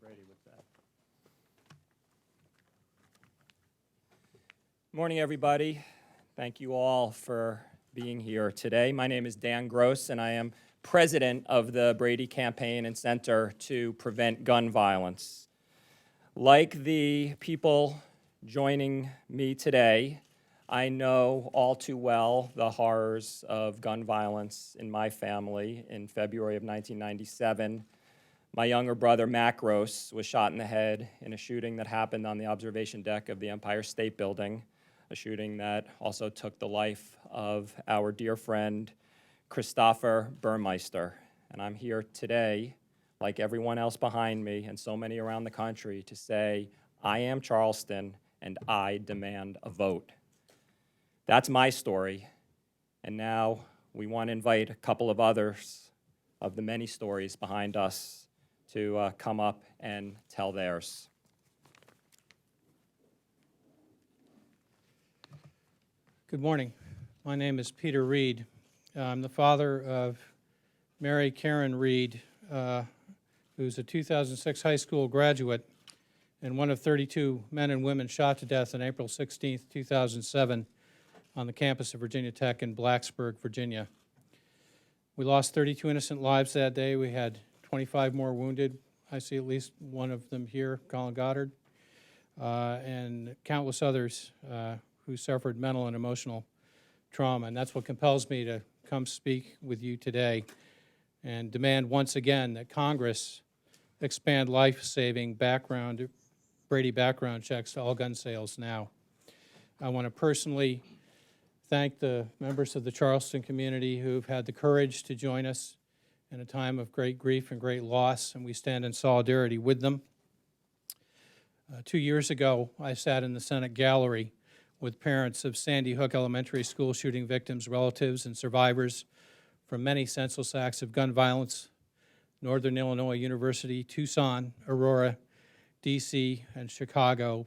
Brady with that. Morning, everybody. Thank you all for being here today. My name is Dan Gross, and I am president of the Brady Campaign and Center to Prevent Gun Violence. Like the people joining me today, I know all too well the horrors of gun violence in my family. In February of 1997, my younger brother, Matt Gross, was shot in the head in a shooting that happened on the observation deck of the Empire State Building, a shooting that also took the life of our dear friend, Christopher Burmeister. And I'm here today, like everyone else behind me and so many around the country, to say, I am Charleston and I demand a vote. That's my story, and now we want to invite a couple of others of the many stories behind us to come up and tell theirs. Good morning. My name is Peter Reed. I'm the father of Mary Karen Reed, who's a 2006 high school graduate and one of 32 men and women shot to death on April 16, 2007 on the campus of Virginia Tech in Blacksburg, Virginia. We lost 32 innocent lives that day. We had 25 more wounded. I see at least one of them here, Colin Goddard, and countless others who suffered mental and emotional trauma. And that's what compels me to come speak with you today and demand once again that Congress expand life-saving Brady background checks to all gun sales now. I want to personally thank the members of the Charleston community who've had the courage to join us in a time of great grief and great loss, and we stand in solidarity with them. 2 years ago, I sat in the Senate gallery with parents of Sandy Hook Elementary School shooting victims, relatives, and survivors from many senseless acts of gun violence, Northern Illinois University, Tucson, Aurora, D.C., and Chicago,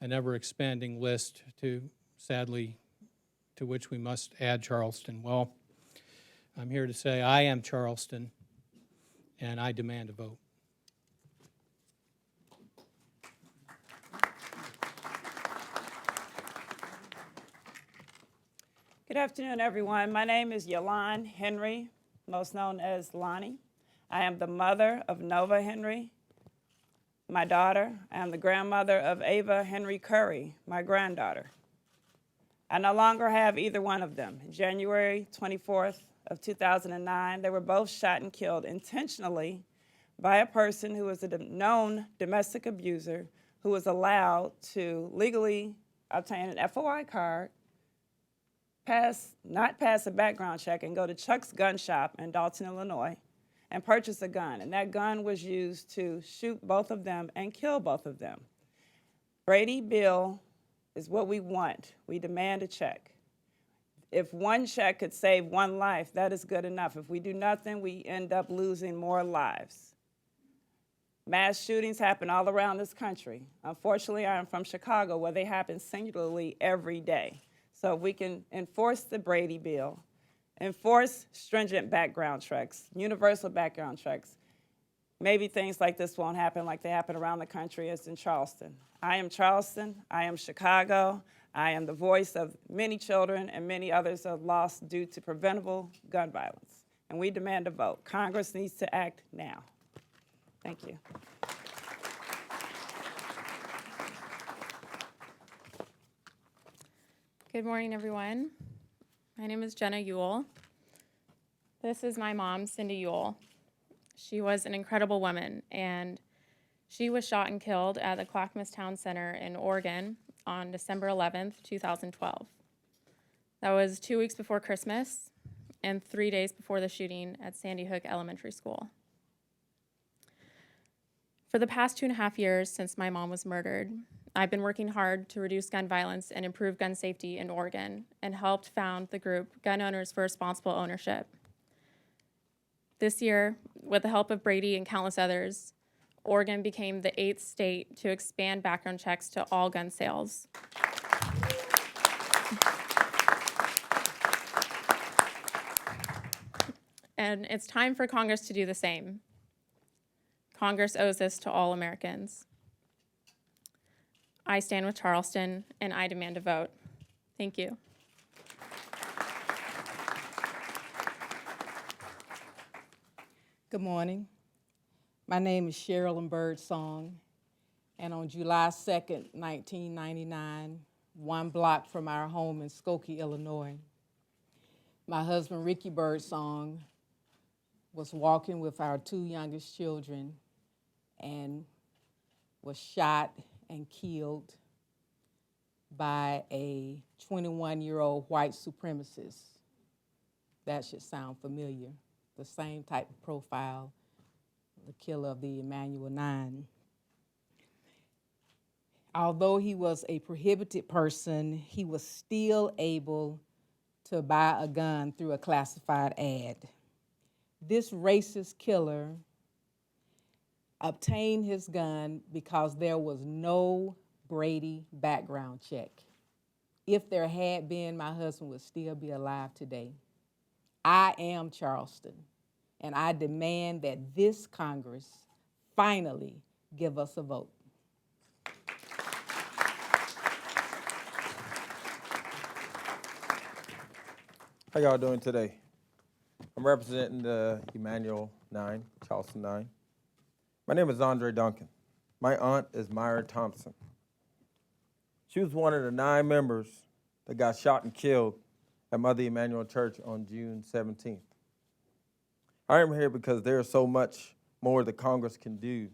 an ever-expanding list sadly, to which we must add Charleston. Well, I'm here to say I am Charleston, and I demand a vote. Good afternoon, everyone. My name is Yolande Henry, most known as Lonnie. I am the mother of Nova Henry, my daughter. I am the grandmother of Ava Henry Curry, my granddaughter. I no longer have either one of them. January 24th of 2009, they were both shot and killed intentionally by a person who was a known domestic abuser who was allowed to legally obtain an FOI card, not pass a background check, and go to Chuck's gun shop in Dalton, Illinois, and purchase a gun. And that gun was used to shoot both of them and kill both of them. Brady Bill is what we want. We demand a check. If one check could save one life, that is good enough. If we do nothing, we end up losing more lives. Mass shootings happen all around this country. Unfortunately, I am from Chicago, where they happen singularly every day. So if we can enforce the Brady Bill, enforce stringent background checks, universal background checks, maybe things like this won't happen like they happen around the country as in Charleston. I am Charleston, I am Chicago, I am the voice of many children and many others are lost due to preventable gun violence. And we demand a vote. Congress needs to act now. Thank you. Good morning, everyone. My name is Jenna Ewell. This is my mom, Cindy Ewell. She was an incredible woman, and she was shot and killed at the Clackamas Town Center in Oregon on December 11th, 2012. That was 2 weeks before Christmas and 3 days before the shooting at Sandy Hook Elementary School. For the past 2.5 years since my mom was murdered, I've been working hard to reduce gun violence and improve gun safety in Oregon and helped found the group Gun Owners for Responsible Ownership. This year, with the help of Brady and countless others, Oregon became the 8th state to expand background checks to all gun sales. And it's time for Congress to do the same. Congress owes this to all Americans. I stand with Charleston, and I demand a vote. Thank you. Good morning. My name is Sherilyn Birdsong, and on July 2nd, 1999, one block from our home in Skokie, Illinois, my husband, Ricky Birdsong, was walking with our two youngest children and was shot and killed by a 21-year-old white supremacist. That should sound familiar. The same type of profile, the killer of the Emanuel AME. Although he was a prohibited person, he was still able to buy a gun through a classified ad. This racist killer obtained his gun because there was no Brady background check. If there had been, my husband would still be alive today. I am Charleston, and I demand that this Congress finally give us a vote. How y'all doing today? I'm representing the Emanuel Charleston 9. My name is Andre Duncan. My aunt is Myra Thompson. She was one of the 9 members that got shot and killed at Mother Emanuel Church on June 17th. I am here because there is so much more that Congress can do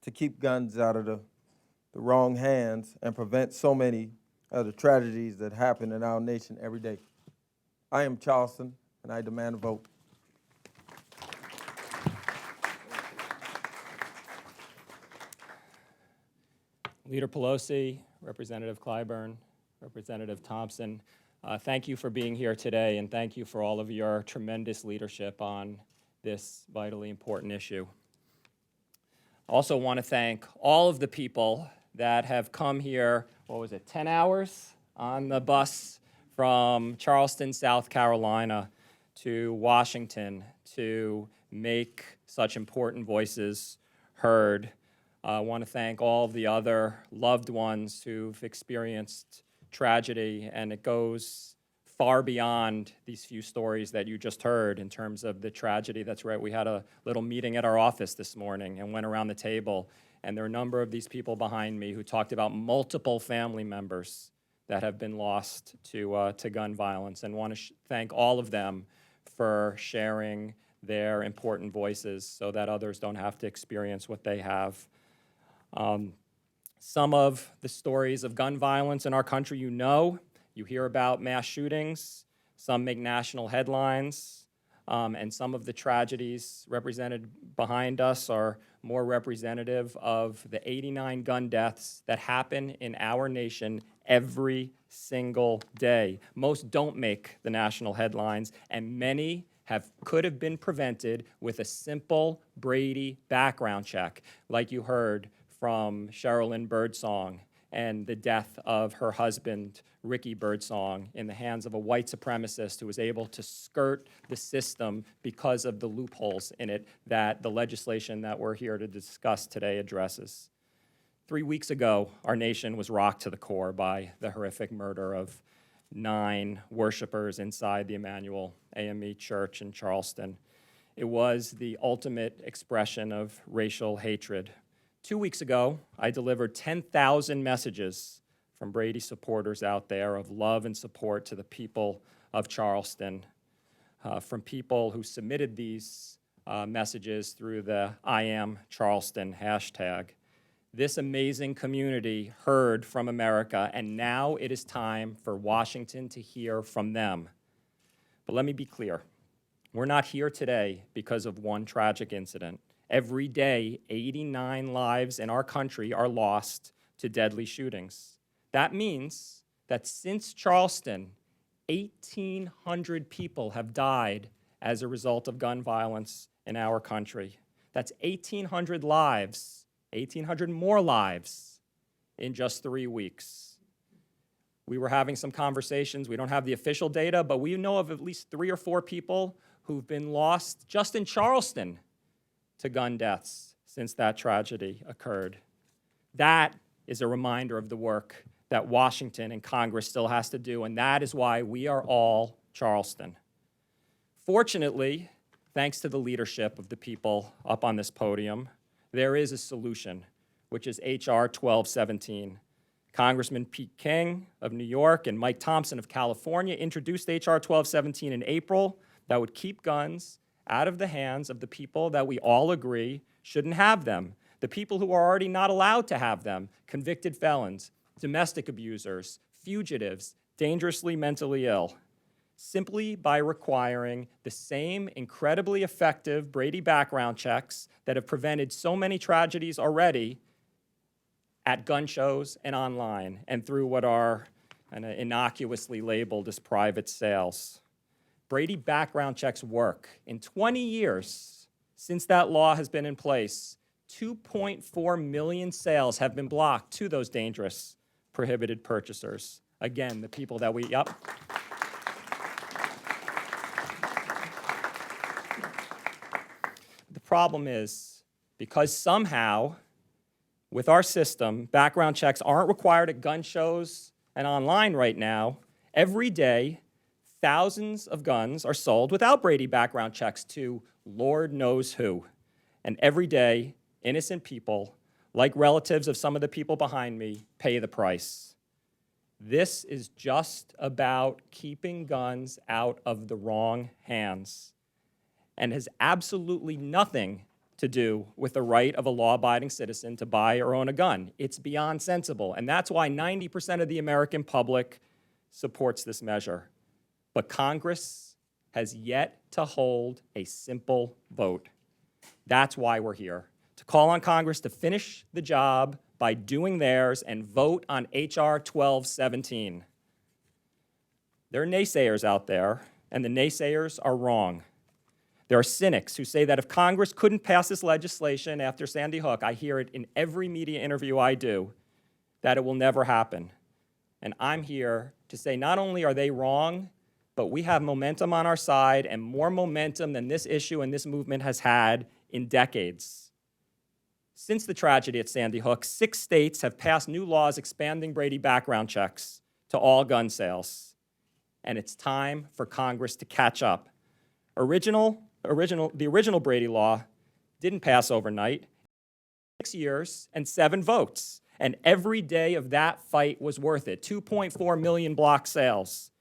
to keep guns out of the wrong hands and prevent so many of the tragedies that happen in our nation every day. I am Charleston, and I demand a vote. Leader Pelosi, Representative Clyburn, Representative Thompson, thank you for being here today, and thank you for all of your tremendous leadership on this vitally important issue. I also want to thank all of the people that have come here, 10 hours on the bus from Charleston, South Carolina to Washington to make such important voices heard. I want to thank all of the other loved ones who've experienced tragedy, and it goes far beyond these few stories that you just heard in terms of the tragedy. That's right, we had a little meeting at our office this morning and went around the table, and there are a number of these people behind me who talked about multiple family members that have been lost to gun violence, and want to thank all of them for sharing their important voices so that others don't have to experience what they have. Some of the stories of gun violence in our country you hear about mass shootings, some make national headlines, and some of the tragedies represented behind us are more representative of the 89 gun deaths that happen in our nation every single day. Most don't make the national headlines, and many could have been prevented with a simple Brady background check, like you heard from Sherilyn Birdsong and the death of her husband, Ricky Birdsong, in the hands of a white supremacist who was able to skirt the system because of the loopholes in it that the legislation that we're here to discuss today addresses. 3 weeks ago, our nation was rocked to the core by the horrific murder of 9 worshipers inside the Emanuel AME Church in Charleston. It was the ultimate expression of racial hatred. 2 weeks ago, I delivered 10,000 messages from Brady supporters out there of love and support to the people of Charleston, from people who submitted these messages through the I Am Charleston hashtag. This amazing community heard from America, and now it is time for Washington to hear from them. But let me be clear. We're not here today because of one tragic incident. Every day, 89 lives in our country are lost to deadly shootings. That means that since Charleston, 1,800 people have died as a result of gun violence in our country. That's 1,800 lives, 1,800 more lives in just 3 weeks. We were having some conversations. We don't have the official data, but we know of at least 3 or 4 people who've been lost just in Charleston to gun deaths since that tragedy occurred. That is a reminder of the work that Washington and Congress still has to do, and that is why we are all Charleston. Fortunately, thanks to the leadership of the people up on this podium, there is a solution, which is H.R. 1217. Congressman Pete King of New York and Mike Thompson of California introduced H.R. 1217 in April that would keep guns out of the hands of the people that we all agree shouldn't have them, the people who are already not allowed to have them, convicted felons, domestic abusers, fugitives, dangerously mentally ill, simply by requiring the same incredibly effective Brady background checks that have prevented so many tragedies already at gun shows and online and through what are innocuously labeled as private sales. Brady background checks work. In 20 years since that law has been in place, 2.4 million sales have been blocked to those dangerous, prohibited purchasers. Again, the people that we, The problem is, because somehow, with our system, background checks aren't required at gun shows and online right now, every day, thousands of guns are sold without Brady background checks to Lord knows who. And every day, innocent people, like relatives of some of the people behind me, pay the price. This is just about keeping guns out of the wrong hands and has absolutely nothing to do with the right of a law-abiding citizen to buy or own a gun. It's beyond sensible, and that's why 90% of the American public supports this measure. But Congress has yet to hold a simple vote. That's why we're here, to call on Congress to finish the job by doing theirs and vote on H.R. 1217. There are naysayers out there, and the naysayers are wrong. There are cynics who say that if Congress couldn't pass this legislation after Sandy Hook, I hear it in every media interview I do, that it will never happen. And I'm here to say not only are they wrong, but we have momentum on our side, and more momentum than this issue and this movement has had in decades. Since the tragedy at Sandy Hook, 6 states have passed new laws expanding Brady background checks to all gun sales. And it's time for Congress to catch up. The original Brady law didn't pass overnight. 6 years and 7 votes. And every day of that fight was worth it. 2.4 million block sales.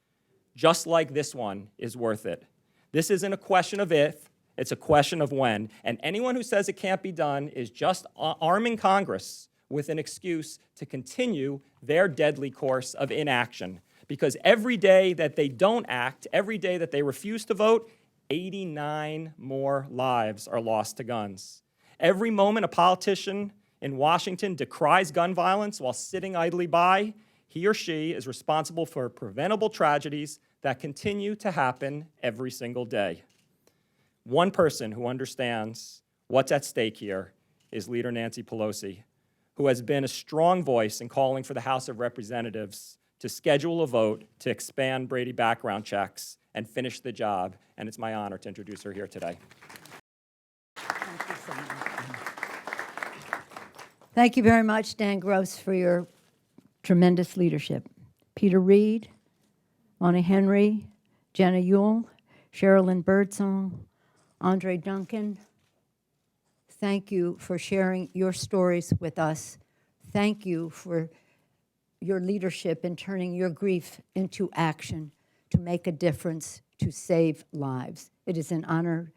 Just like this one is worth it. This isn't a question of if, it's a question of when. And anyone who says it can't be done is just arming Congress with an excuse to continue their deadly course of inaction. Because every day that they don't act, every day that they refuse to vote, 89 more lives are lost to guns. Every moment a politician in Washington decries gun violence while sitting idly by, he or she is responsible for preventable tragedies that continue to happen every single day. One person who understands what's at stake here is Leader Nancy Pelosi, who has been a strong voice in calling for the House of Representatives to schedule a vote to expand Brady background checks and finish the job. And it's my honor to introduce her here today. Thank you so much. Thank you very much, Dan Gross, for your tremendous leadership. Peter Reed, Lonnie Henry, Jenna Ewell, Sherilyn Birdsong, Andre Duncan, thank you for sharing your stories with us. Thank you for your leadership in turning your grief into action to make a difference, to save lives. It is an honor,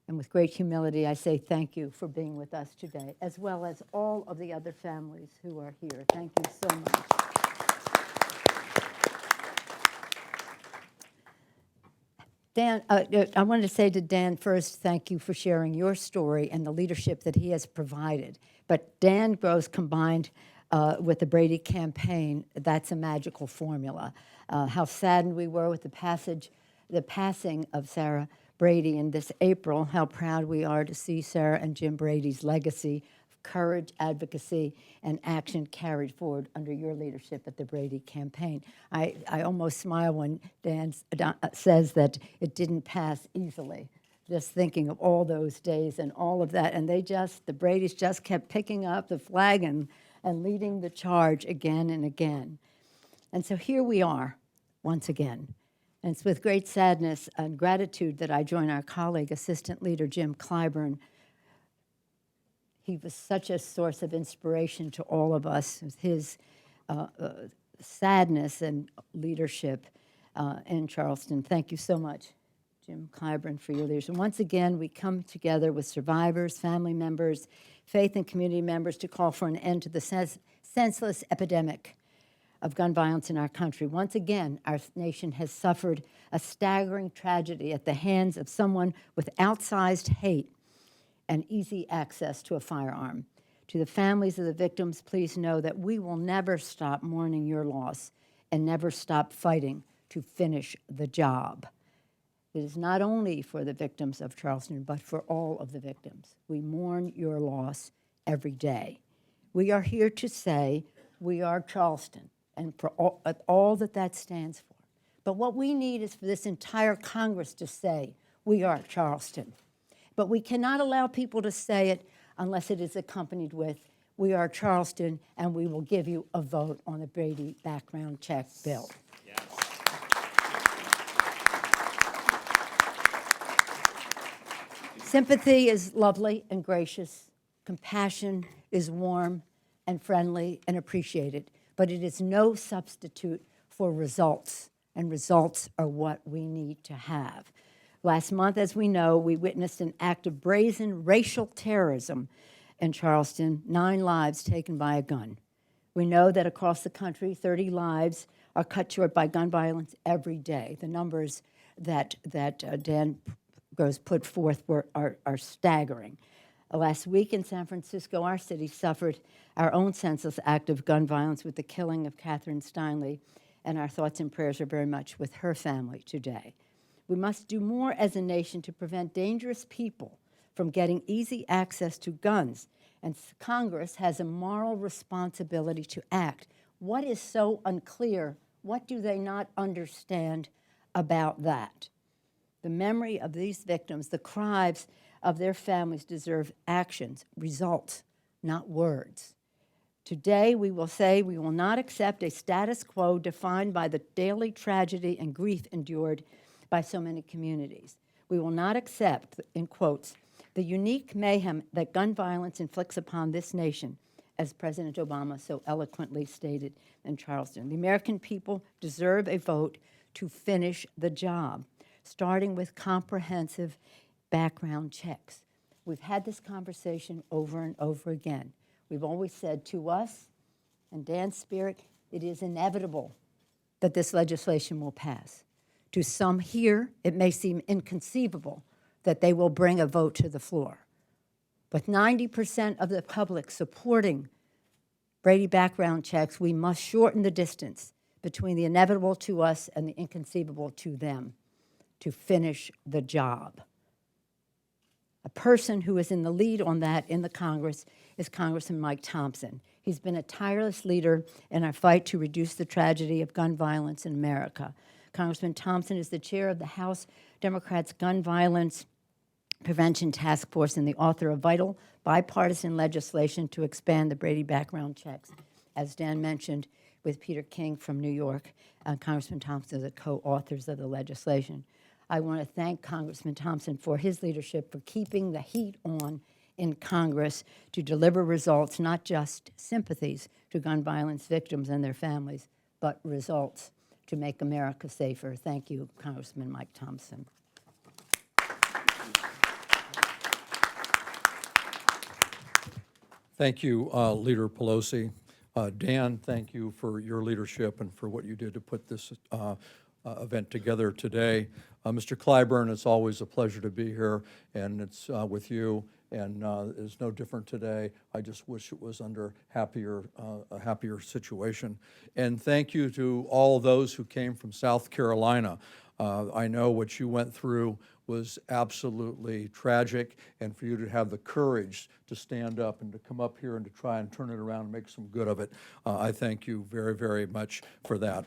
and with great humility, I say thank you for being with us today, as well as all of the other families who are here. Thank you so much. Dan, I wanted to say to Dan first, thank you for sharing your story and the leadership that he has provided. But Dan Gross combined with the Brady Campaign, that's a magical formula. How saddened we were with the passing of Sarah Brady in this April, how proud we are to see Sarah and Jim Brady's legacy of courage, advocacy, and action carried forward under your leadership at the Brady Campaign. I almost smile when Dan says that it didn't pass easily. just thinking of all those days and all of that. And the Bradys just kept picking up the flag and leading the charge again and again. And so here we are once again. And it's with great sadness and gratitude that I join our colleague, Assistant Leader Jim Clyburn. He was such a source of inspiration to all of us with his sadness and leadership in Charleston. Thank you so much, Jim Clyburn, for your leadership. Once again, we come together with survivors, family members, faith and community members to call for an end to the senseless epidemic of gun violence in our country. Once again, our nation has suffered a staggering tragedy at the hands of someone with outsized hate and easy access to a firearm. To the families of the victims, please know that we will never stop mourning your loss and never stop fighting to finish the job. It is not only for the victims of Charleston, but for all of the victims. We mourn your loss every day. We are here to say we are Charleston, and for all that stands for. But what we need is for this entire Congress to say we are Charleston. But we cannot allow people to say it unless it is accompanied with, we are Charleston, and we will give you a vote on the Brady background check bill. Yes. Sympathy is lovely and gracious. Compassion is warm and friendly and appreciated. But it is no substitute for results, and results are what we need to have. Last month, as we know, we witnessed an act of brazen racial terrorism in Charleston, 9 lives taken by a gun. We know that across the country, 30 lives are cut short by gun violence every day. The numbers that Dan Gross put forth are staggering. Last week in San Francisco, our city suffered our own senseless act of gun violence with the killing of Catherine Steinle, and our thoughts and prayers are very much with her family today. We must do more as a nation to prevent dangerous people from getting easy access to guns, and Congress has a moral responsibility to act. What is so unclear? What do they not understand about that? The memory of these victims, the cries of their families deserve actions, results, not words. Today, we will say we will not accept a status quo defined by the daily tragedy and grief endured by so many communities. We will not accept, in quotes, the unique mayhem that gun violence inflicts upon this nation, as President Obama so eloquently stated in Charleston. The American people deserve a vote to finish the job, starting with comprehensive background checks. We've had this conversation over and over again. We've always said to us, and Dan's spirit, it is inevitable that this legislation will pass. To some here, it may seem inconceivable that they will bring a vote to the floor. With 90% of the public supporting Brady background checks, we must shorten the distance between the inevitable to us and the inconceivable to them to finish the job. A person who is in the lead on that in the Congress is Congressman Mike Thompson. He's been a tireless leader in our fight to reduce the tragedy of gun violence in America. Congressman Thompson is the chair of the House Democrats' Gun Violence Prevention Task Force and the author of vital bipartisan legislation to expand the Brady background checks. As Dan mentioned, with Peter King from New York, Congressman Thompson are the co-authors of the legislation. I want to thank Congressman Thompson for his leadership, for keeping the heat on in Congress to deliver results, not just sympathies to gun violence victims and their families, but results to make America safer. Thank you, Congressman Mike Thompson. Thank you, Leader Pelosi. Dan, thank you for your leadership and for what you did to put this event together today. Mr. Clyburn, it's always a pleasure to be here, and it's with you, and it's no different today. I just wish it was under a happier situation. And thank you to all those who came from South Carolina. I know what you went through was absolutely tragic, and for you to have the courage to stand up and to come up here and to try and turn it around and make some good of it, I thank you very, very much for that.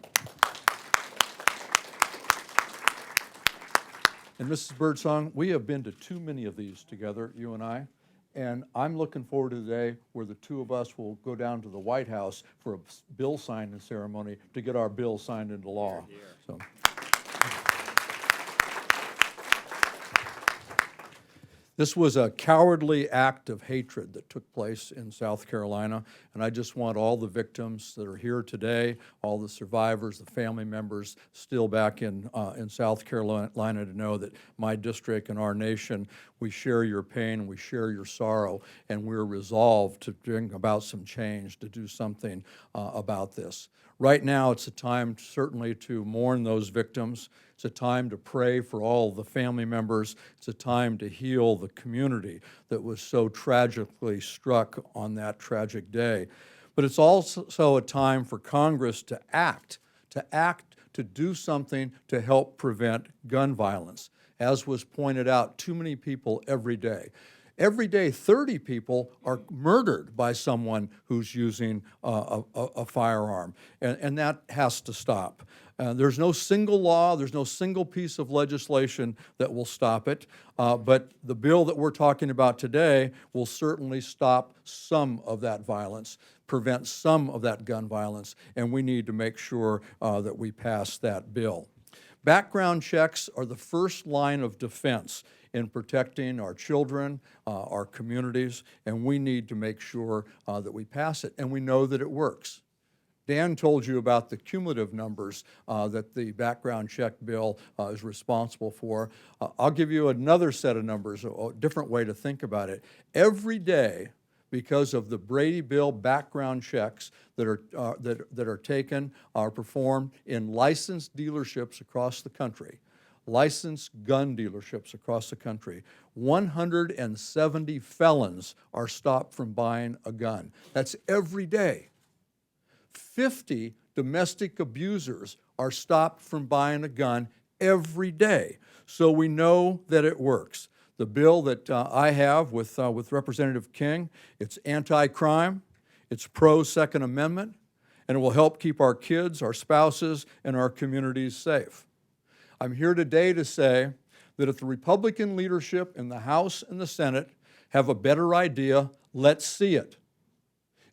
And Mrs. Birdsong, we have been to too many of these together, you and I. And I'm looking forward to the day where the two of us will go down to the White House for a bill signing ceremony to get our bill signed into law. So. This was a cowardly act of hatred that took place in South Carolina, and I just want all the victims that are here today, all the survivors, the family members still back in South Carolina to know that my district and our nation, we share your pain, we share your sorrow, and we're resolved to bring about some change, to do something about this. Right now, it's a time certainly to mourn those victims. It's a time to pray for all the family members. It's a time to heal the community that was so tragically struck on that tragic day. But it's also a time for Congress to act, to do something to help prevent gun violence. As was pointed out, too many people every day. Every day, 30 people are murdered by someone who's using a firearm, and that has to stop. There's no single law, there's no single piece of legislation that will stop it, but the bill that we're talking about today will certainly stop some of that violence, prevent some of that gun violence, and we need to make sure that we pass that bill. Background checks are the first line of defense in protecting our children, our communities, and we need to make sure that we pass it, and we know that it works. Dan told you about the cumulative numbers that the background check bill is responsible for. I'll give you another set of numbers, a different way to think about it. Every day, because of the Brady bill background checks that are performed in licensed dealerships across the country, licensed gun dealerships across the country, 170 felons are stopped from buying a gun. That's every day. 50 domestic abusers are stopped from buying a gun every day. So we know that it works. The bill that I have with Representative King, it's anti-crime, it's pro-Second Amendment, and it will help keep our kids, our spouses, and our communities safe. I'm here today to say that if the Republican leadership in the House and the Senate have a better idea, let's see it.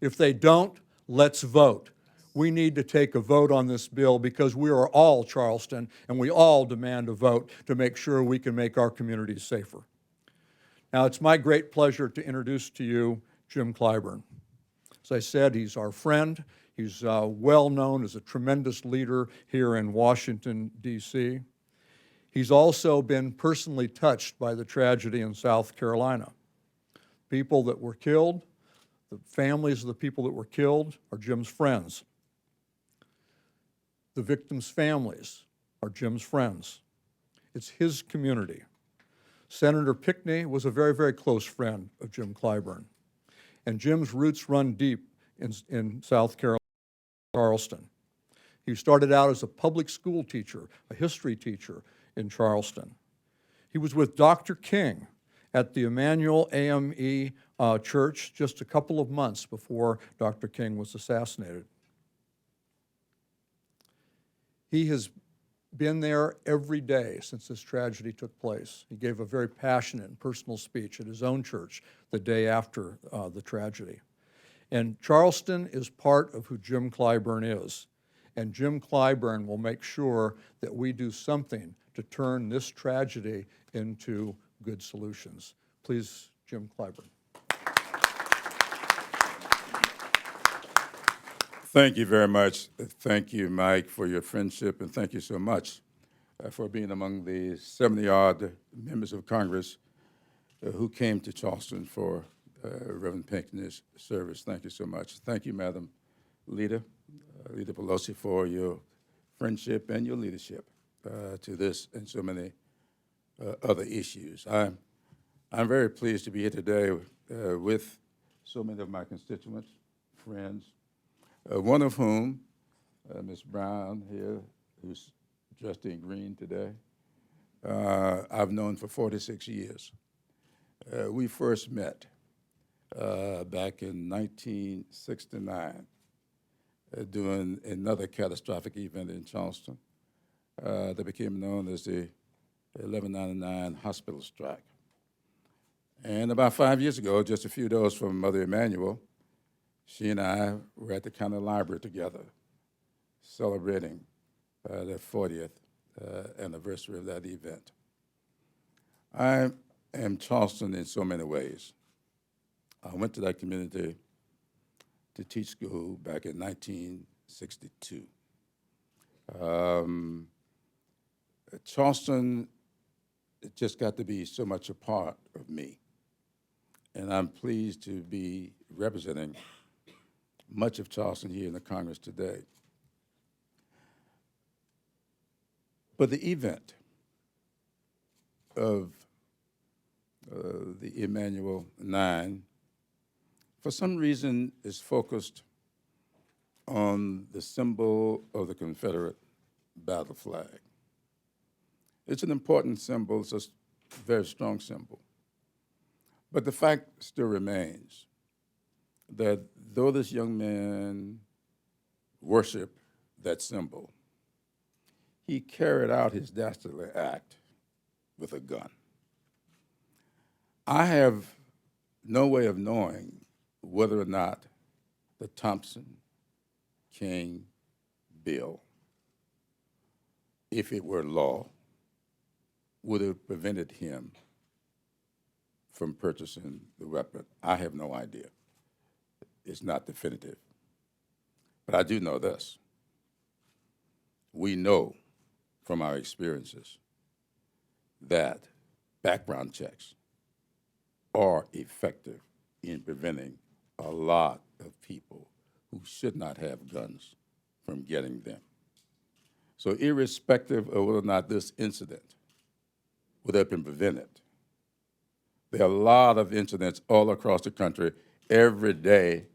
If they don't, let's vote. We need to take a vote on this bill because we are all Charleston and we all demand a vote to make sure we can make our communities safer. Now, it's my great pleasure to introduce to you Jim Clyburn. As I said, he's our friend. He's well known as a tremendous leader here in Washington, D.C. He's also been personally touched by the tragedy in South Carolina. People that were killed, the families of the people that were killed are Jim's friends. The victims' families are Jim's friends. It's his community. Senator Pinckney was a very, very close friend of Jim Clyburn. And Jim's roots run deep in South Carolina, Charleston. He started out as a public school teacher, a history teacher in Charleston. He was with Dr. King at the Emanuel AME Church just a couple of months before Dr. King was assassinated. He has been there every day since this tragedy took place. He gave a very passionate and personal speech at his own church the day after the tragedy. And Charleston is part of who Jim Clyburn is. And Jim Clyburn will make sure that we do something to turn this tragedy into good solutions. Please, Jim Clyburn. Thank you very much. Thank you, Mike, for your friendship, and thank you so much for being among the 70-odd members of Congress who came to Charleston for Reverend Pinckney's service. Thank you so much. Thank you, Madam Leader Pelosi, for your friendship and your leadership to this and so many other issues. I'm very pleased to be here today with so many of my constituents, friends, one of whom, Ms. Brown here, who's dressed in green today, I've known for 46 years. We first met back in 1969 during another catastrophic event in Charleston that became known as the 1199 hospital strike. And about 5 years ago, just a few doors from Mother Emanuel, she and I were at the county library together, celebrating the 40th anniversary of that event. I am Charleston in so many ways. I went to that community to teach school back in 1962. Charleston just got to be so much a part of me, and I'm pleased to be representing much of Charleston here in the Congress today. But the event of the Emanuel 9, for some reason, is focused on the symbol of the Confederate battle flag. It's an important symbol, it's a very strong symbol. But the fact still remains that though this young man worshiped that symbol, he carried out his dastardly act with a gun. I have no way of knowing whether or not the Thompson-King bill, if it were law, would have prevented him from purchasing the weapon. I have no idea. It's not definitive. But I do know this. We know from our experiences that background checks are effective in preventing a lot of people who should not have guns from getting them. So irrespective of whether or not this incident would have been prevented, there are a lot of incidents all across the country every day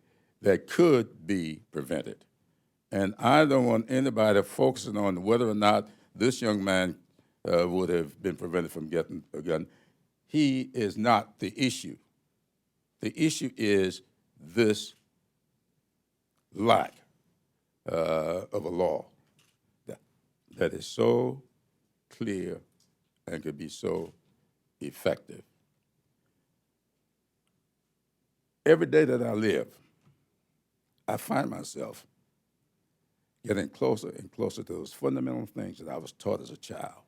that could be prevented. And I don't want anybody focusing on whether or not this young man would have been prevented from getting a gun. He is not the issue. The issue is this lack of a law that is so clear and could be so effective. Every day that I live, I find myself getting closer and closer to those fundamental things that I was taught as a child.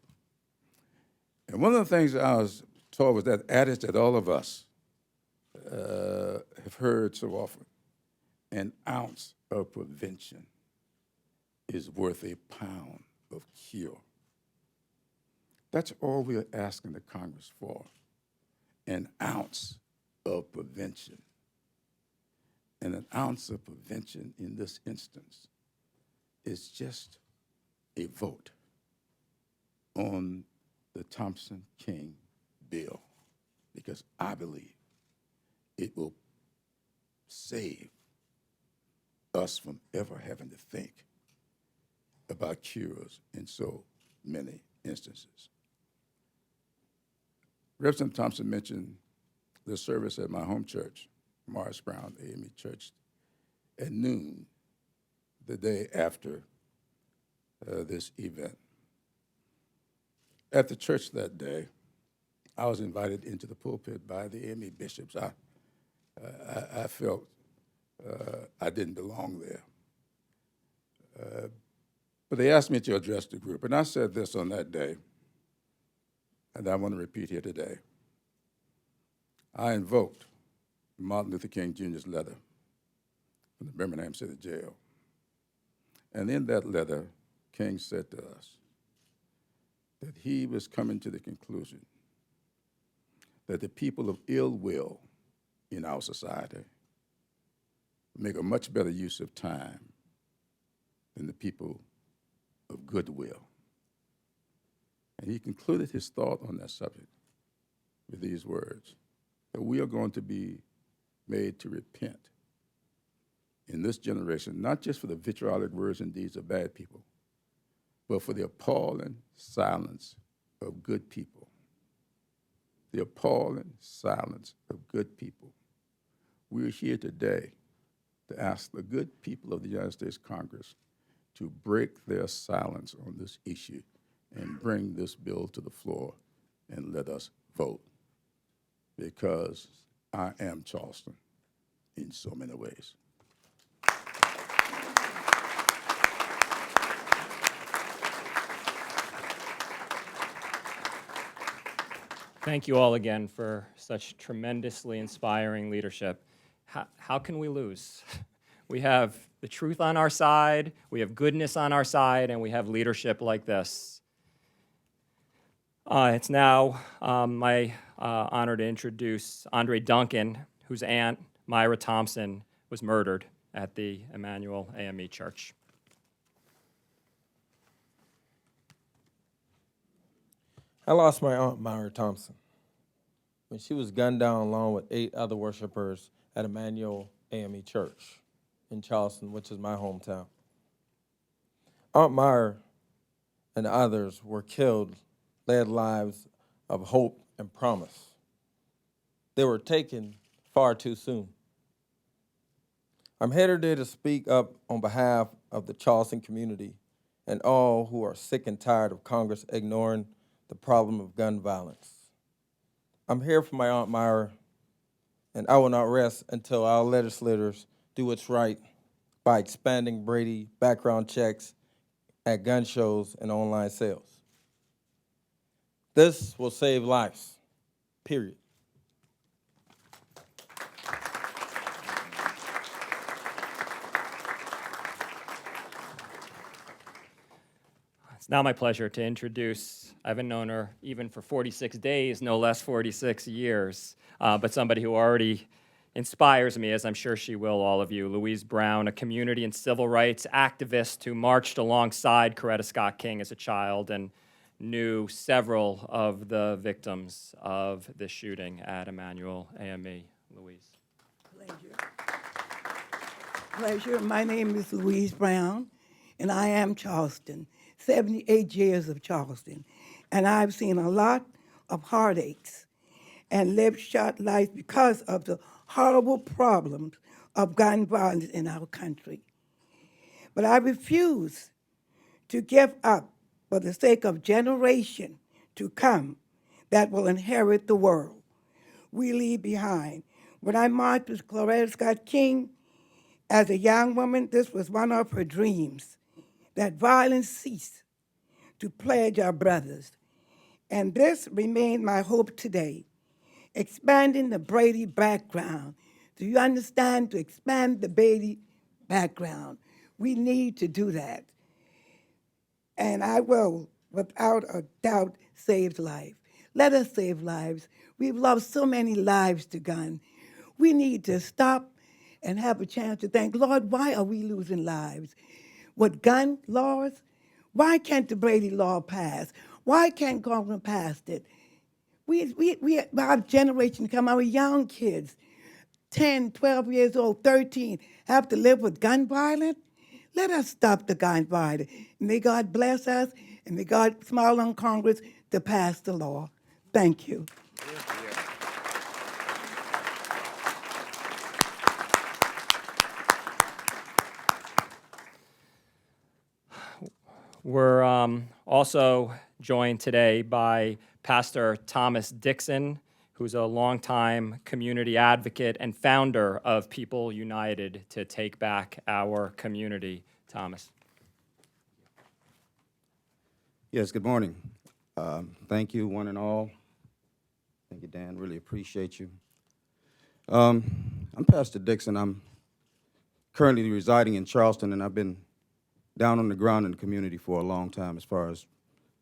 And one of the things that I was taught was that adage that all of us have heard so often: an ounce of prevention is worth a pound of cure. That's all we're asking the Congress for, an ounce of prevention. And an ounce of prevention in this instance is just a vote on the Thompson-King bill, because I believe it will save us from ever having to think about cures in so many instances. Representative Thompson mentioned the service at my home church, Louise Brown AME Church, at noon the day after this event. At the church that day, I was invited into the pulpit by the AME bishops. I felt I didn't belong there. But they asked me to address the group, and I said this on that day, and I want to repeat here today. I invoked Martin Luther King Jr.'s letter from the Birmingham City Jail. And in that letter, King said to us that he was coming to the conclusion that the people of ill will in our society make a much better use of time than the people of goodwill. And he concluded his thought on that subject with these words: that we are going to be made to repent in this generation, not just for the vitriolic words and deeds of bad people, but for the appalling silence of good people. The appalling silence of good people. We're here today to ask the good people of the United States Congress to break their silence on this issue and bring this bill to the floor and let us vote, because I am Charleston in so many ways. Thank you all again for such tremendously inspiring leadership. How can we lose? We have the truth on our side, we have goodness on our side, and we have leadership like this. It's now my honor to introduce Andre Duncan, whose aunt, Myra Thompson, was murdered at the Emanuel AME Church. I lost my aunt, Myra Thompson, when she was gunned down along with 8 other worshipers at Emanuel AME Church in Charleston, which is my hometown. Aunt Myra and others were killed, led lives of hope and promise. They were taken far too soon. I'm here today to speak up on behalf of the Charleston community and all who are sick and tired of Congress ignoring the problem of gun violence. I'm here for my Aunt Myra, and I will not rest until our legislators do what's right by expanding Brady background checks at gun shows and online sales. This will save lives, period. It's now my pleasure to introduce, I haven't known her even for 46 days, no less 46 years, but somebody who already inspires me, as I'm sure she will, all of you, Louise Brown, a community and civil rights activist who marched alongside Coretta Scott King as a child and knew several of the victims of the shooting at Emanuel AME. Louise. Pleasure. My name is Louise Brown, and I am Charleston, 78 years of Charleston. And I've seen a lot of heartaches and lived short lives because of the horrible problems of gun violence in our country. But I refuse to give up for the sake of generation to come that will inherit the world we leave behind. When I marched with Coretta Scott King, as a young woman, this was one of her dreams, that violence cease, to pledge our brothers. And this remains my hope today, expanding the Brady background. Do you understand? To expand the Brady background, we need to do that. And I will, without a doubt, save life. Let us save lives. We've lost so many lives to gun. We need to stop and have a chance to think, Lord, why are we losing lives? With gun laws, why can't the Brady law pass? Why can't Congress pass it? Our generation come, our young kids, 10, 12 years old, 13, have to live with gun violence? Let us stop the gun violence. May God bless us, and may God smile on Congress to pass the law. Thank you. We're also joined today by Pastor Thomas Dixon, who's a longtime community advocate and founder of People United to Take Back Our Community. Thomas. Yes, good morning. Thank you, one and all. Thank you, Dan. Really appreciate you. I'm Pastor Dixon. I'm currently residing in Charleston, and I've been down on the ground in the community for a long time as far as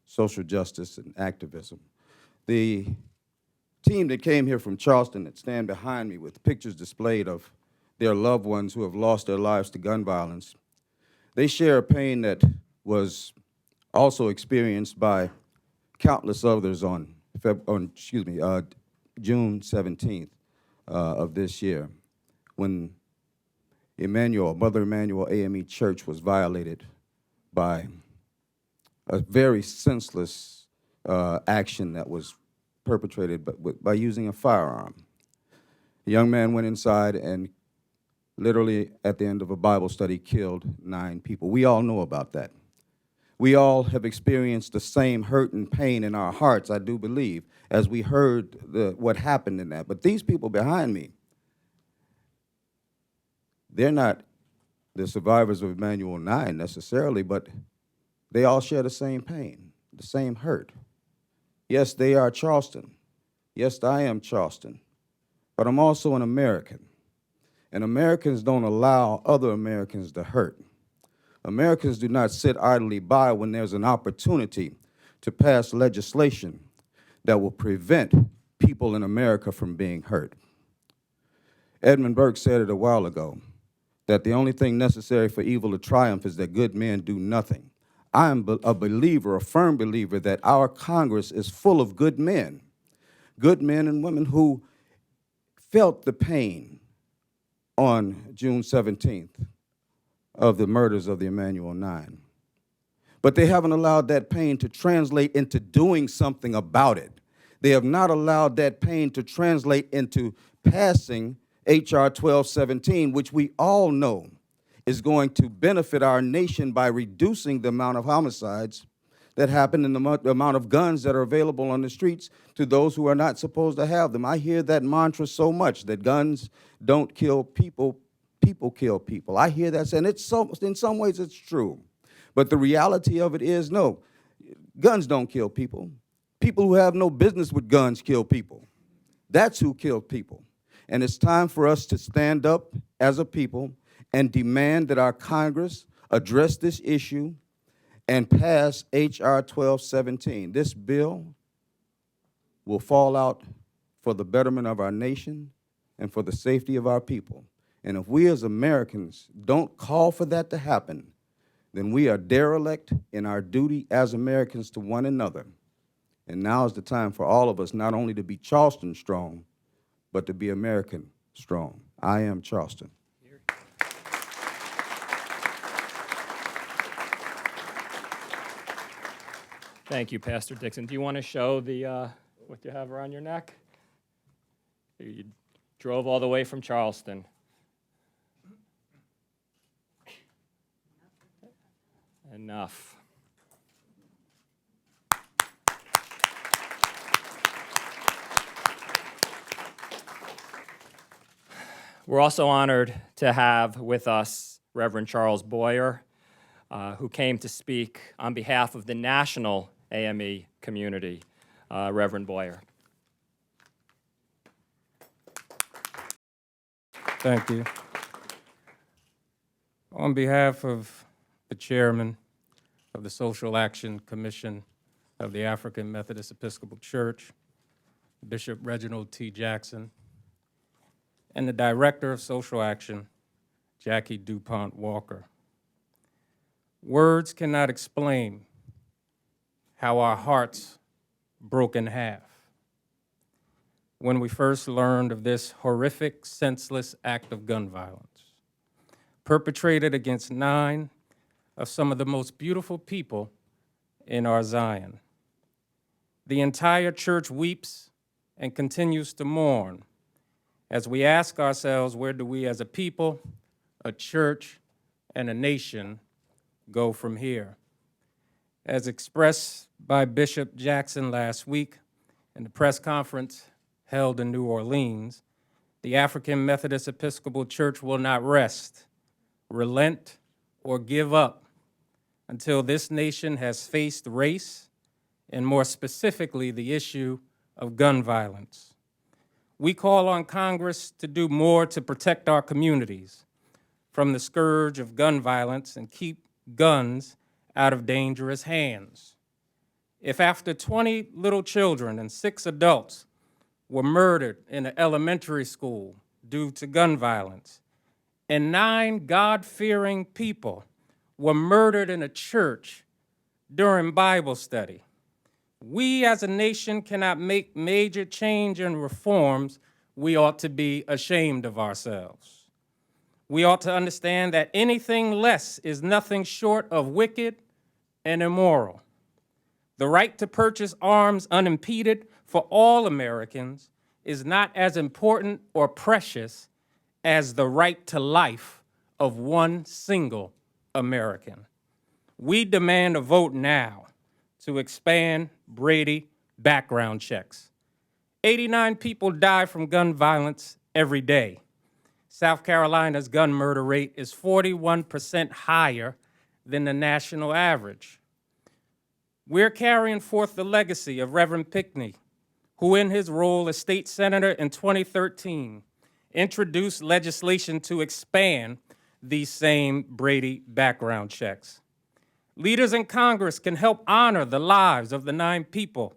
social justice and activism. The team that came here from Charleston that stand behind me with pictures displayed of their loved ones who have lost their lives to gun violence, they share a pain that was also experienced by countless others on June 17th of this year, when Mother Emanuel AME Church was violated by a very senseless action that was perpetrated by using a firearm. A young man went inside and literally at the end of a Bible study killed 9 people. We all know about that. We all have experienced the same hurt and pain in our hearts, I do believe, as we heard what happened in that. But these people behind me, they're not the survivors of Emanuel 9 necessarily, but they all share the same pain, the same hurt. Yes, they are Charleston. Yes, I am Charleston. But I'm also an American. And Americans don't allow other Americans to hurt. Americans do not sit idly by when there's an opportunity to pass legislation that will prevent people in America from being hurt. Edmund Burke said it a while ago, that the only thing necessary for evil to triumph is that good men do nothing. I am a believer, a firm believer, that our Congress is full of good men and women who felt the pain on June 17th of the murders of the Emanuel 9. But they haven't allowed that pain to translate into doing something about it. They have not allowed that pain to translate into passing H.R. 1217, which we all know is going to benefit our nation by reducing the amount of homicides that happen and the amount of guns that are available on the streets to those who are not supposed to have them. I hear that mantra so much, that guns don't kill people, people kill people. I hear that, and in some ways it's true. But the reality of it is, no, guns don't kill people. People who have no business with guns kill people. That's who killed people. And it's time for us to stand up as a people and demand that our Congress address this issue and pass H.R. 1217. This bill will fall out for the betterment of our nation and for the safety of our people. And if we as Americans don't call for that to happen, then we are derelict in our duty as Americans to one another. And now is the time for all of us not only to be Charleston strong, but to be American strong. I am Charleston. Thank you, Pastor Dixon. Do you want to show the what you have around your neck? You drove all the way from Charleston. Enough. We're also honored to have with us Reverend Charles Boyer, who came to speak on behalf of the national AME community. Reverend Boyer. Thank you. On behalf of the chairman of the Social Action Commission of the African Methodist Episcopal Church, Bishop Reginald T. Jackson, and the Director of Social Action, Jackie DuPont Walker. Words cannot explain how our hearts broke in half when we first learned of this horrific, senseless act of gun violence, perpetrated against 9 of some of the most beautiful people in our Zion. The entire church weeps and continues to mourn as we ask ourselves, where do we as a people, a church, and a nation go from here? As expressed by Bishop Jackson last week in the press conference held in New Orleans, the African Methodist Episcopal Church will not rest, relent, or give up until this nation has faced race, and more specifically, the issue of gun violence. We call on Congress to do more to protect our communities from the scourge of gun violence and keep guns out of dangerous hands. If after 20 little children and 6 adults were murdered in an elementary school due to gun violence, and 9 God-fearing people were murdered in a church during Bible study, we as a nation cannot make major change and reforms. We ought to be ashamed of ourselves. We ought to understand that anything less is nothing short of wicked and immoral. The right to purchase arms unimpeded for all Americans is not as important or precious as the right to life of one single American. We demand a vote now to expand Brady background checks. 89 people die from gun violence every day. South Carolina's gun murder rate is 41% higher than the national average. We're carrying forth the legacy of Reverend Pinckney, who in his role as state senator in 2013 introduced legislation to expand these same Brady background checks. Leaders in Congress can help honor the lives of the 9 people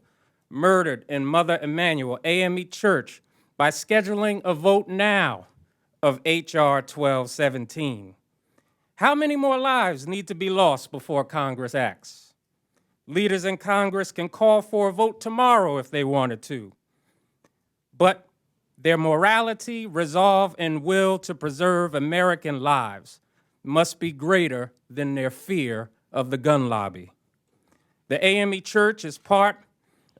murdered in Mother Emanuel AME Church by scheduling a vote now of H.R. 1217. How many more lives need to be lost before Congress acts? Leaders in Congress can call for a vote tomorrow if they wanted to. But their morality, resolve, and will to preserve American lives must be greater than their fear of the gun lobby. The AME Church is part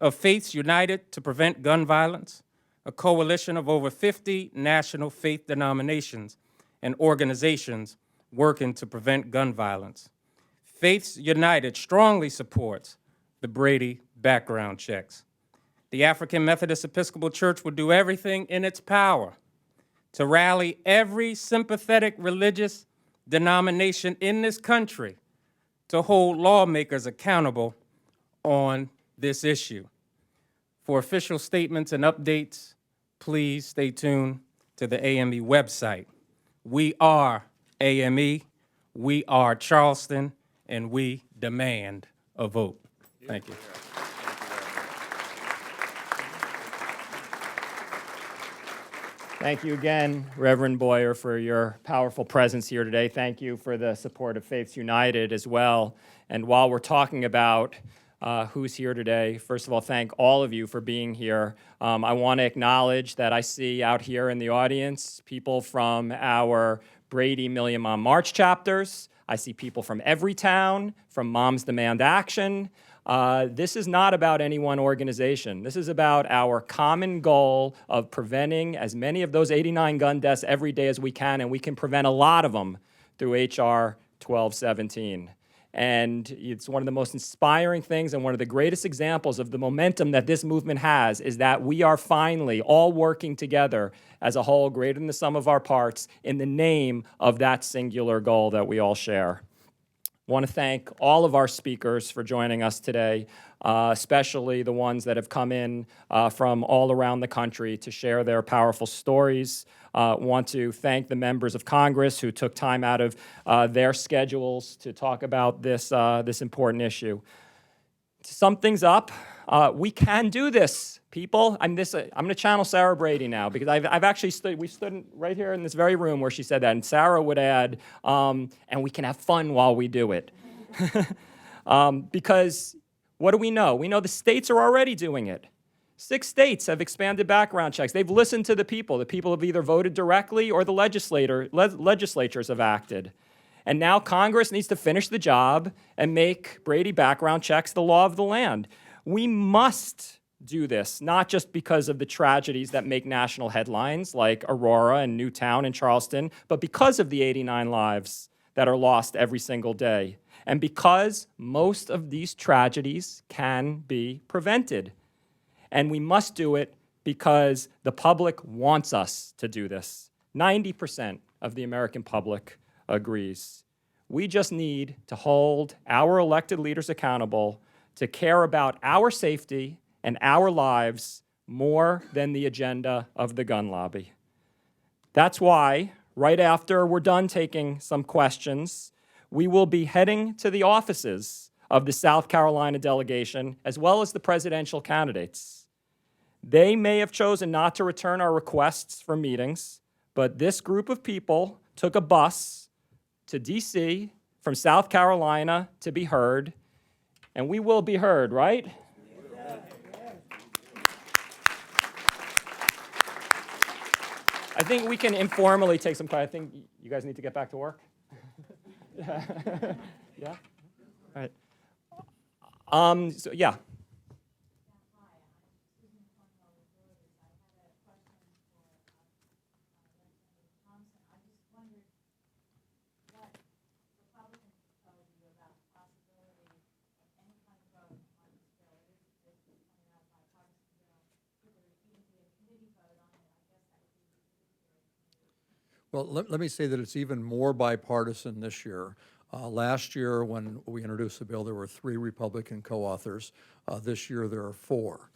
of Faiths United to Prevent Gun Violence, a coalition of over 50 national faith denominations and organizations working to prevent gun violence. Faiths United strongly supports the Brady background checks. The African Methodist Episcopal Church will do everything in its power to rally every sympathetic religious denomination in this country to hold lawmakers accountable on this issue. For official statements and updates, please stay tuned to the AME website. We are AME, we are Charleston, and we demand a vote. Thank you. Thank you again, Reverend Boyer, for your powerful presence here today. Thank you for the support of Faiths United as well. And while we're talking about who's here today, first of all, thank all of you for being here. I want to acknowledge that I see out here in the audience people from our Brady Million Mom March chapters. I see people from Everytown, from Moms Demand Action. This is not about any one organization. This is about our common goal of preventing as many of those 89 gun deaths every day as we can, and we can prevent a lot of them through H.R. 1217. And it's one of the most inspiring things and one of the greatest examples of the momentum that this movement has is that we are finally all working together as a whole, greater than the sum of our parts, in the name of that singular goal that we all share. I want to thank all of our speakers for joining us today, especially the ones that have come in from all around the country to share their powerful stories. Want to thank the members of Congress who took time out of their schedules to talk about this important issue. To sum things up, we can do this, people. I'm going to channel Sarah Brady now because I've actually we stood right here in this very room where she said that, and Sarah would add, and we can have fun while we do it. Because what do we know? We know the states are already doing it. 6 states have expanded background checks. They've listened to the people. The people have either voted directly or the legislatures have acted. And now Congress needs to finish the job and make Brady background checks the law of the land. We must do this, not just because of the tragedies that make national headlines like Aurora and Newtown and Charleston, but because of the 89 lives that are lost every single day. And because most of these tragedies can be prevented. And we must do it because the public wants us to do this. 90% of the American public agrees. We just need to hold our elected leaders accountable to care about our safety and our lives more than the agenda of the gun lobby. That's why, right after we're done taking some questions, we will be heading to the offices of the South Carolina delegation, as well as the presidential candidates. They may have chosen not to return our requests for meetings, but this group of people took a bus to D.C. from South Carolina to be heard, and we will be heard, right? I think we can informally take some time. I think you guys need to get back to work. Yeah? All right. So, yeah. Well, let me say that it's even more bipartisan this year. Last year, when we introduced the bill, there were 3 Republican co-authors. This year, there are 4.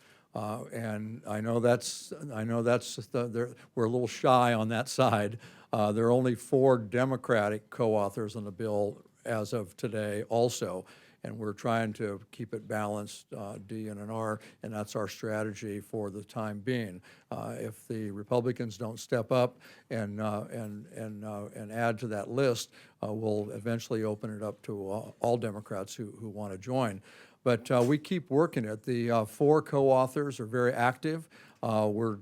And I know that's we're a little shy on that side. There are only 4 Democratic co-authors on the bill as of today also. And we're trying to keep it balanced, D and an R, and that's our strategy for the time being. If the Republicans don't step up and add to that list, we'll eventually open it up to all Democrats who want to join. But we keep working it. The 4 co-authors are very active. We're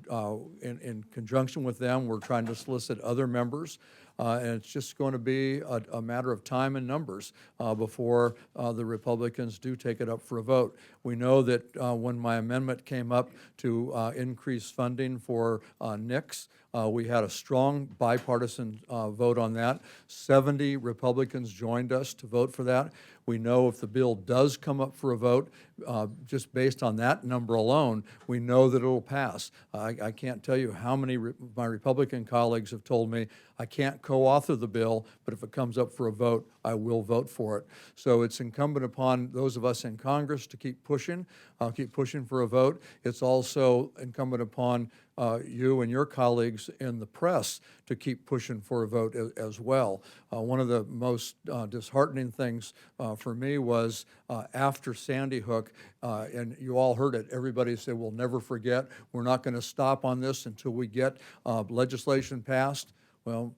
in conjunction with them, we're trying to solicit other members. And it's just going to be a matter of time and numbers before the Republicans do take it up for a vote. We know that when my amendment came up to increase funding for NICS, we had a strong bipartisan vote on that. 70 Republicans joined us to vote for that. We know if the bill does come up for a vote, just based on that number alone, we know that it will pass. I can't tell you how many my Republican colleagues have told me, I can't co-author the bill, but if it comes up for a vote, I will vote for it. So it's incumbent upon those of us in Congress to keep pushing for a vote. It's also incumbent upon you and your colleagues in the press to keep pushing for a vote as well. One of the most disheartening things for me was after Sandy Hook, and you all heard it, everybody said, we'll never forget, we're not going to stop on this until we get legislation passed. Well,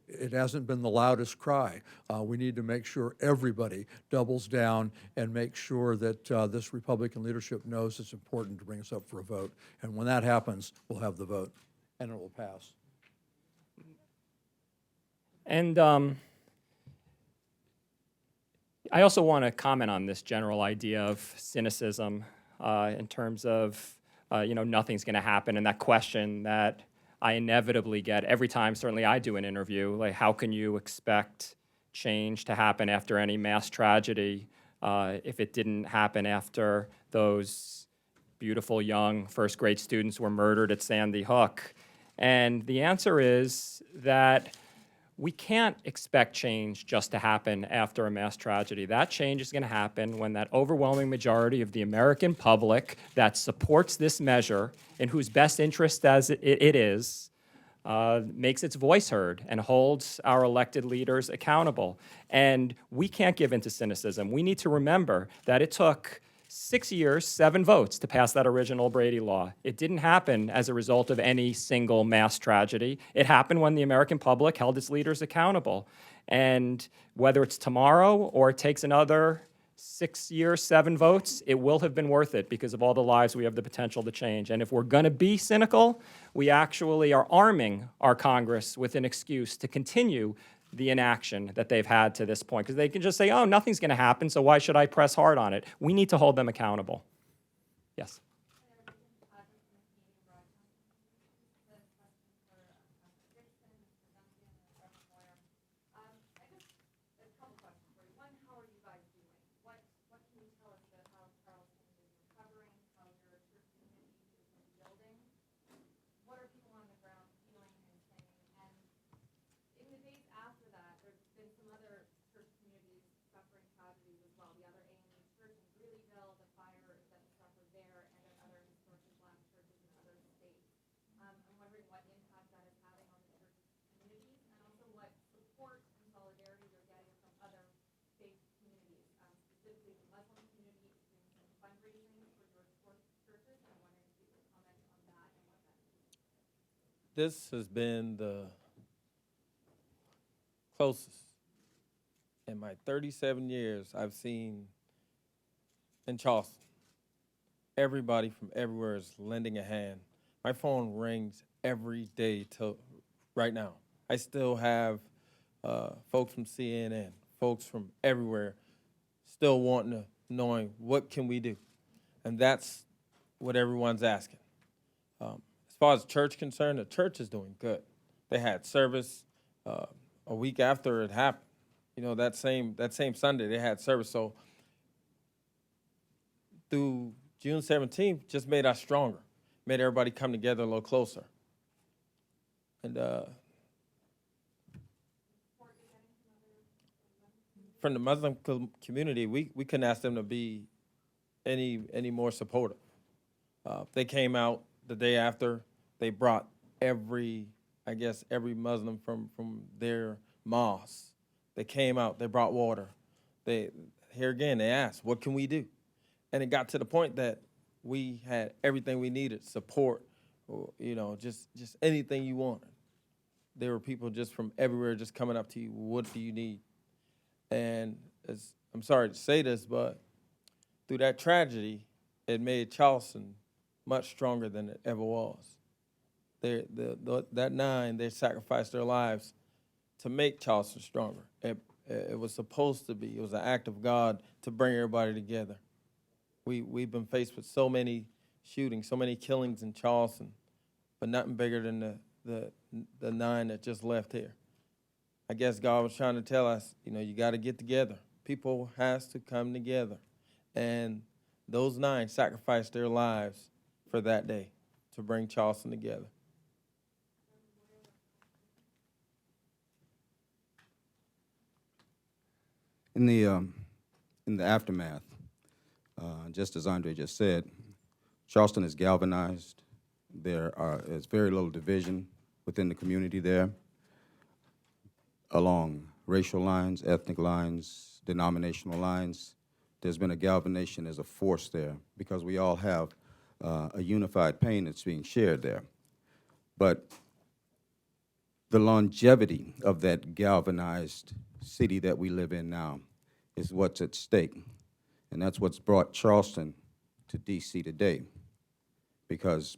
it hasn't been the loudest cry. We need to make sure everybody doubles down and make sure that this Republican leadership knows it's important to bring us up for a vote. And when that happens, we'll have the vote, and it will pass. And I also want to comment on this general idea of cynicism in terms of, nothing's going to happen, and that question that I inevitably get every time, certainly I do an interview, like how can you expect change to happen after any mass tragedy if it didn't happen after those beautiful young first-grade students were murdered at Sandy Hook? And the answer is that we can't expect change just to happen after a mass tragedy. That change is going to happen when that overwhelming majority of the American public that supports this measure, in whose best interest as it is, makes its voice heard and holds our elected leaders accountable. And we can't give in to cynicism. We need to remember that it took 6 years, 7 votes to pass that original Brady law. It didn't happen as a result of any single mass tragedy. It happened when the American public held its leaders accountable. And whether it's tomorrow or it takes another 6 years, 7 votes, it will have been worth it because of all the lives we have the potential to change. And if we're going to be cynical, we actually are arming our Congress with an excuse to continue the inaction that they've had to this point, because they can just say, oh, nothing's going to happen, so why should I press hard on it? We need to hold them accountable. Yes. This has been the closest in my 37 years I've seen in Charleston. Everybody from everywhere is lending a hand. My phone rings every day till right now. I still have folks from CNN, folks from everywhere still wanting to knowing what can we do. And that's what everyone's asking. As far as church concerned, the church is doing good. They had service a week after it happened. That same Sunday they had service. So through June 17th, just made us stronger, made everybody come together a little closer. And from the Muslim community, we couldn't ask them to be any more supportive. They came out the day after. They brought every Muslim from their mosque. They came out. They brought water. They asked, what can we do? And it got to the point that we had everything we needed, support, or, just anything you wanted. There were people just from everywhere just coming up to you, what do you need? And I'm sorry to say this, but through that tragedy, it made Charleston much stronger than it ever was. That 9, they sacrificed their lives to make Charleston stronger. It was supposed to be. It was an act of God to bring everybody together. We've been faced with so many shootings, so many killings in Charleston, but nothing bigger than the 9 that just left here. I guess God was trying to tell us, you got to get together. People has to come together. And those 9 sacrificed their lives for that day to bring Charleston together. In the aftermath, just as Andre just said, Charleston is galvanized. There's very little division within the community there, along racial lines, ethnic lines, denominational lines. There's been a galvanization as a force there because we all have a unified pain that's being shared there. But the longevity of that galvanized city that we live in now is what's at stake. And that's what's brought Charleston to D.C. today. Because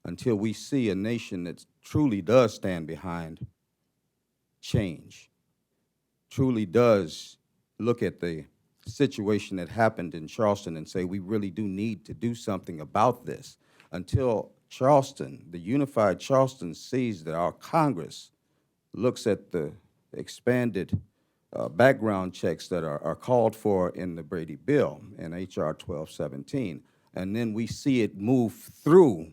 until we see a nation that truly does stand behind change, truly does look at the situation that happened in Charleston and say we really do need to do something about this, until Charleston, the unified Charleston, sees that our Congress looks at the expanded background checks that are called for in the Brady bill in H.R. 1217, and then we see it move through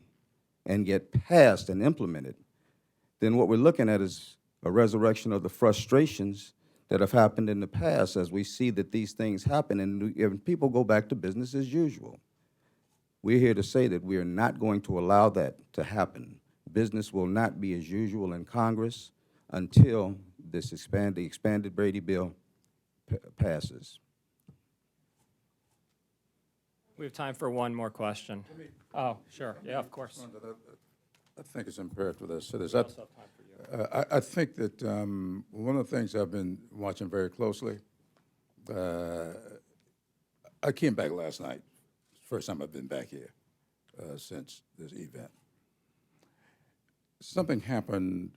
and get passed and implemented, then what we're looking at is a resurrection of the frustrations that have happened in the past as we see that these things happen and people go back to business as usual. We're here to say that we are not going to allow that to happen. Business will not be as usual in Congress until the expanded Brady bill passes. We have time for one more question. Oh, sure. Yeah, of course. I think it's imperative that I say this. I think that one of the things I've been watching very closely, I came back last night. It's the first time I've been back here since this event. Something happened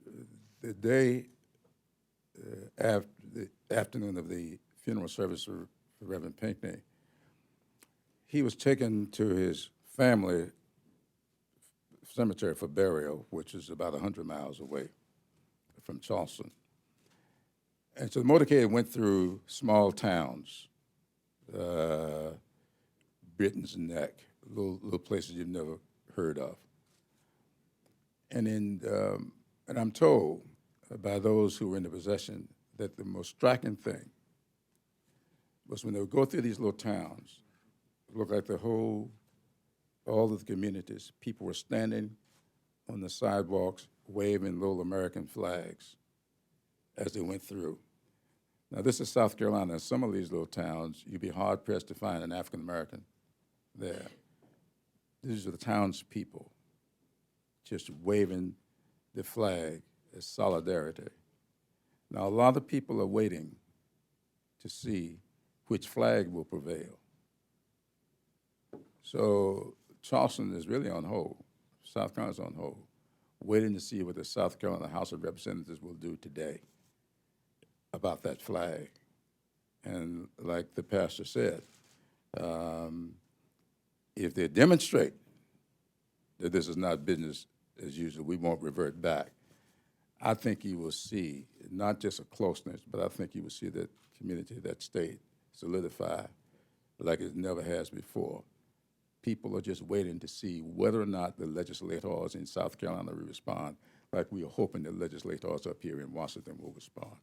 the day after the afternoon of the funeral service for Reverend Pinckney. He was taken to his family cemetery for burial, which is about 100 miles away from Charleston. And so the motorcade went through small towns, Britain's Neck, little places you've never heard of. And I'm told by those who were in the possession that the most striking thing was when they would go through these little towns, it looked like all of the communities, people were standing on the sidewalks waving little American flags as they went through. Now, this is South Carolina. In some of these little towns, you'd be hard-pressed to find an African-American there. These are the townspeople just waving the flag as solidarity. Now, a lot of people are waiting to see which flag will prevail. So Charleston is really on hold. South Carolina's on hold, waiting to see what the South Carolina House of Representatives will do today about that flag. And like the pastor said, if they demonstrate that this is not business as usual, we won't revert back. I think you will see not just a closeness, but I think you will see that community, that state solidify like it never has before. People are just waiting to see whether or not the legislators in South Carolina will respond like we are hoping the legislators up here in Washington will respond.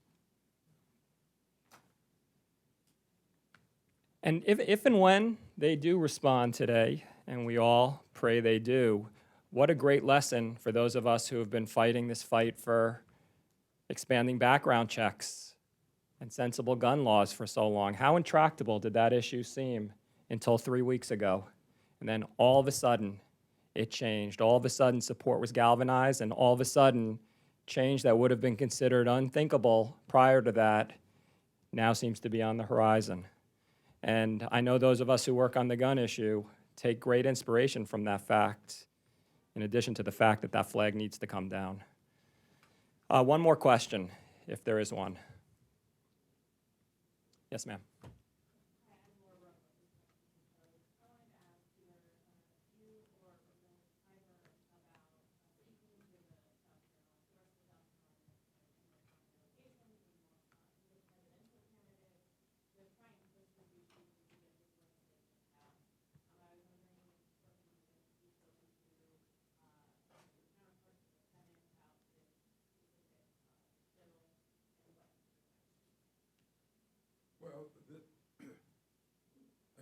And if and when they do respond today, and we all pray they do, what a great lesson for those of us who have been fighting this fight for expanding background checks and sensible gun laws for so long. How intractable did that issue seem until 3 weeks ago? And then all of a sudden, it changed. All of a sudden, support was galvanized, and all of a sudden, change that would have been considered unthinkable prior to that now seems to be on the horizon. And I know those of us who work on the gun issue take great inspiration from that fact, in addition to the fact that that flag needs to come down. One more question, if there is one. Yes, ma'am.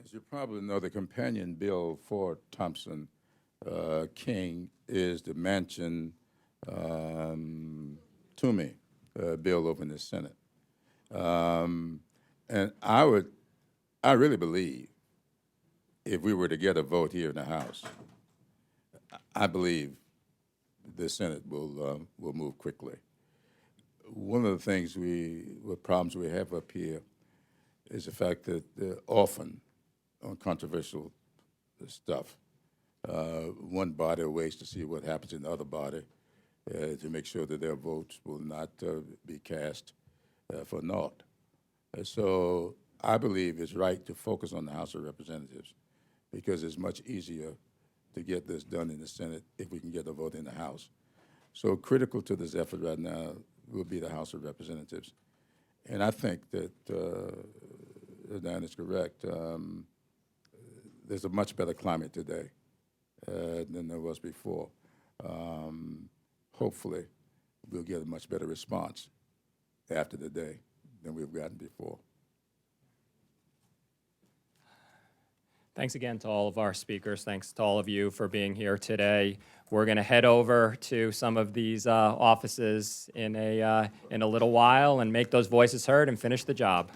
As you probably know, the companion bill for Thompson King is the Manchin Toomey bill over in the Senate. And I really believe if we were to get a vote here in the House, I believe the Senate will move quickly. One of the things problems we have up here is the fact that often on controversial stuff, one body waits to see what happens in the other body to make sure that their votes will not be cast for naught. So I believe it's right to focus on the House of Representatives because it's much easier to get this done in the Senate if we can get a vote in the House. So critical to this effort right now will be the House of Representatives. And I think that Dan is correct. There's a much better climate today than there was before. Hopefully, we'll get a much better response after the day than we've gotten before. Thanks again to all of our speakers. Thanks to all of you for being here today. We're going to head over to some of these offices in a little while and make those voices heard and finish the job.